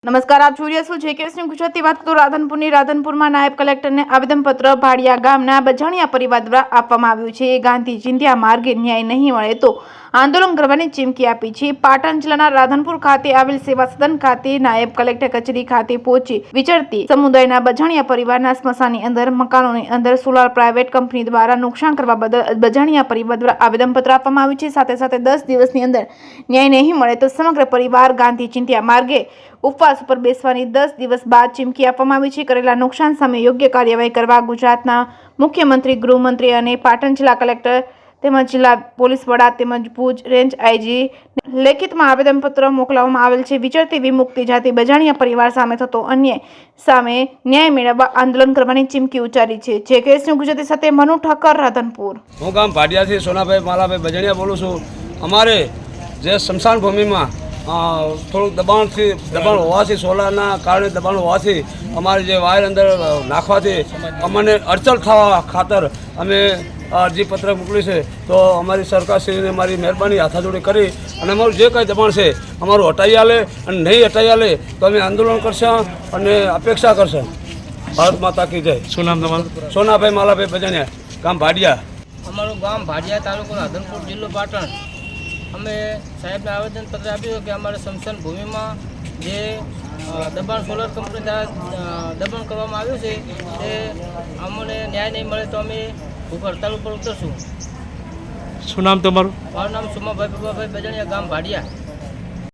નમસ્કાર, આપ જોઈ રહ્યા છો જેકેએસની ગુજરાતી વાત તો રાધનપુરમાં નાયબ કલેક્ટરને આવેદનપત્ર ભાડિયા ગામના બજાણિયા પરિવાર દ્વારા આપવામાં આવ્યું છે। ગાંધી ચિંધ્યા માર્ગે ન્યાય નહીં મળે તો આંદોલન કરવાની ચીમકી આપી છે। પાટણ જિલ્લાના રાધનપુર ખાતે આવેલ સેવા સદન ખાતે નાયબ કલેક્ટર કચેરી ખાતે પહોંચી વિચરતી સમુદાયના બજાણિયા પરિવારના સ્મશાનની અંદર મકાનોની અંદર સોલાર પ્રાઇવેટ કંપની દ્વારા નુકસાન કરવા બદલ બજાણિયા પરિવાર દ્વારા આવેદનપત્ર આપવામાં આવ્યું છે। સાથે સાથે 10 દિવસની અંદર ન્યાય નહીં મળે તો સમગ્ર પરિવાર ગાંધી ચિંધ્યા માર્ગે ઉપવાસ પર બેસવાની 10 દિવસ બાદ ચીમકી આપવામાં આવી છે। કરેલા નુકસાન સામે યોગ્ય કાર્યવાહી કરવા ગુજરાતના મુખ્યમંત્રી, ગૃહમંત્રી અને પાટણ જિલ્લા કલેક્ટર તેમજ જિલ્લા પોલીસ વડા તેમજ ભુજ રેન્જ આઈજી લેખિતમાં આવેદનપત્ર મોકલવામાં આવેલ છે। વિચરતી વિમુક્તિ જાતિ બજાણિયા પરિવાર સામે થતો અન્યાય સામે ન્યાય મેળવવા આંદોલન કરવાની ચીમકી ઉચ્ચારી છે। જેકેએસની ગુજરાતી સાથે મનુ ઠક્કર, રાધનપુર। હું ગામ ભાડિયાથી સોનાભાઈ માલાભાઈ બજાણિયા બોલું છું। અમારે જે સ્મશાન ભૂમિમાં થોડુંક દબાણ હોવાથી, સોલારના કારણે દબાણ હોવાથી અમારે જે વાયર અંદર નાખવાથી અમને અડચણ થવા ખાતર અમે અરજીપત્ર મોકલી છે। તો અમારી સરકારશ્રીને મારી મહેરબાની હાથાજોડી કરી અને અમારું જે કંઈ દબાણ છે અમારું હટાવી આલે અને નહીં હટાવી આલે તો અમે આંદોલન કરશું અને અપેક્ષા કરશું। ભારત માતા કી જય। શું નામ તમારું? સોનાભાઈ માલાભાઈ બજાણિયા, ગામ ભાડિયા। અમારું ગામ ભાડિયા, તાલુકો રાધનપુર, જિલ્લો પાટણ। અમે સાહેબને આવેદનપત્ર આપ્યું કે અમારે સ્મશાન ભૂમિમાં જે દબાણ સોલર કંપની દ્વારા દબાણ કરવામાં આવ્યું છે તે અમને ન્યાય નહીં મળે તો અમે ભૂખ હડતાલ ઉપર ઉતરશું। શું નામ તમારું? મારું નામ સુમાભાઈ પ્રભાભાઈ બજાણિયા, ગામ ભાડિયા।